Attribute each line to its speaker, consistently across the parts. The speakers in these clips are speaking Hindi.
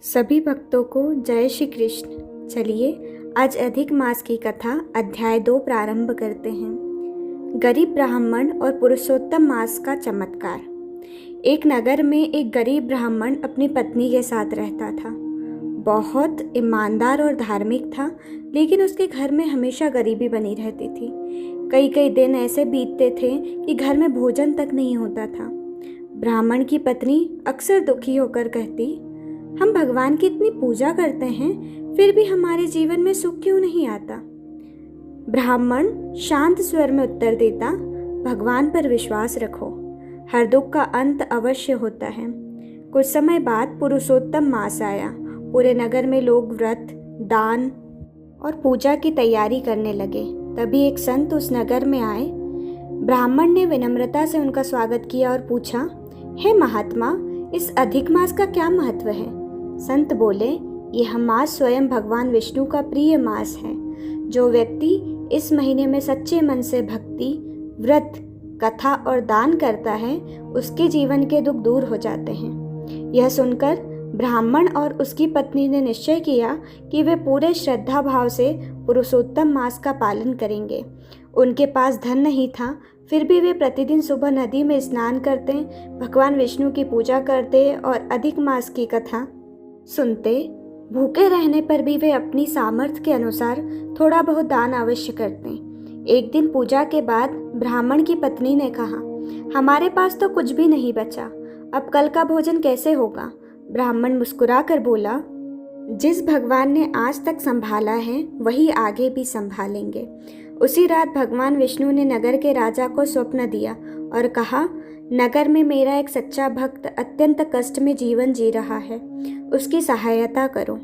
Speaker 1: सभी भक्तों को जय श्री कृष्ण। चलिए आज अधिक मास की कथा अध्याय 2 प्रारंभ करते हैं। गरीब ब्राह्मण और पुरुषोत्तम मास का चमत्कार। एक नगर में एक गरीब ब्राह्मण अपनी पत्नी के साथ रहता था। बहुत ईमानदार और धार्मिक था, लेकिन उसके घर में हमेशा गरीबी बनी रहती थी। कई कई दिन ऐसे बीतते थे कि घर में भोजन तक नहीं होता था। ब्राह्मण की पत्नी अक्सर दुखी होकर कहती, हम भगवान की इतनी पूजा करते हैं, फिर भी हमारे जीवन में सुख क्यों नहीं आता। ब्राह्मण शांत स्वर में उत्तर देता, भगवान पर विश्वास रखो, हर दुख का अंत अवश्य होता है। कुछ समय बाद पुरुषोत्तम मास आया। पूरे नगर में लोग व्रत, दान और पूजा की तैयारी करने लगे। तभी एक संत उस नगर में आए। ब्राह्मण ने विनम्रता से उनका स्वागत किया और पूछा, हे महात्मा, इस अधिक मास का क्या महत्व है। संत बोले, यह मास स्वयं भगवान विष्णु का प्रिय मास है। जो व्यक्ति इस महीने में सच्चे मन से भक्ति, व्रत, कथा और दान करता है, उसके जीवन के दुख दूर हो जाते हैं। यह सुनकर ब्राह्मण और उसकी पत्नी ने निश्चय किया कि वे पूरे श्रद्धा भाव से पुरुषोत्तम मास का पालन करेंगे। उनके पास धन नहीं था, फिर भी वे प्रतिदिन सुबह नदी में स्नान करते, भगवान विष्णु की पूजा करते और अधिक मास की कथा सुनते। भूखे रहने पर भी वे अपनी सामर्थ्य के अनुसार थोड़ा बहुत दान अवश्य करते। एक दिन पूजा के बाद ब्राह्मण की पत्नी ने कहा, हमारे पास तो कुछ भी नहीं बचा, अब कल का भोजन कैसे होगा। ब्राह्मण मुस्कुरा कर बोला, जिस भगवान ने आज तक संभाला है वही आगे भी संभालेंगे। उसी रात भगवान विष्णु ने नगर के राजा को स्वप्न दिया और कहा, नगर में मेरा एक सच्चा भक्त अत्यंत कष्ट में जीवन जी रहा है, उसकी सहायता करो।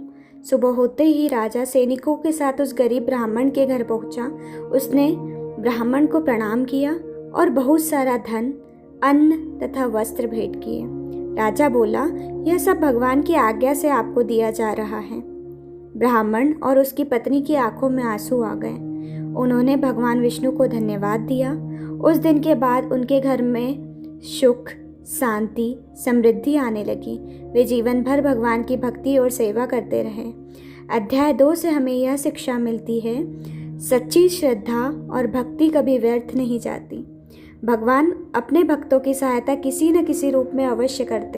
Speaker 1: सुबह होते ही राजा सैनिकों के साथ उस गरीब ब्राह्मण के घर पहुंचा। उसने ब्राह्मण को प्रणाम किया और बहुत सारा धन, अन्न तथा वस्त्र भेंट किए। राजा बोला, यह सब भगवान की आज्ञा से आपको दिया जा रहा है। ब्राह्मण और उसकी पत्नी की आंखों में आंसू आ गए। उन्होंने भगवान विष्णु को धन्यवाद दिया। उस दिन के बाद उनके घर में सुख, शांति, समृद्धि आने लगी। वे जीवन भर भगवान की भक्ति और सेवा करते रहे। अध्याय 2 से हमें यह शिक्षा मिलती है, सच्ची श्रद्धा और भक्ति कभी व्यर्थ नहीं जाती। भगवान अपने भक्तों की सहायता किसी न किसी रूप में अवश्य करते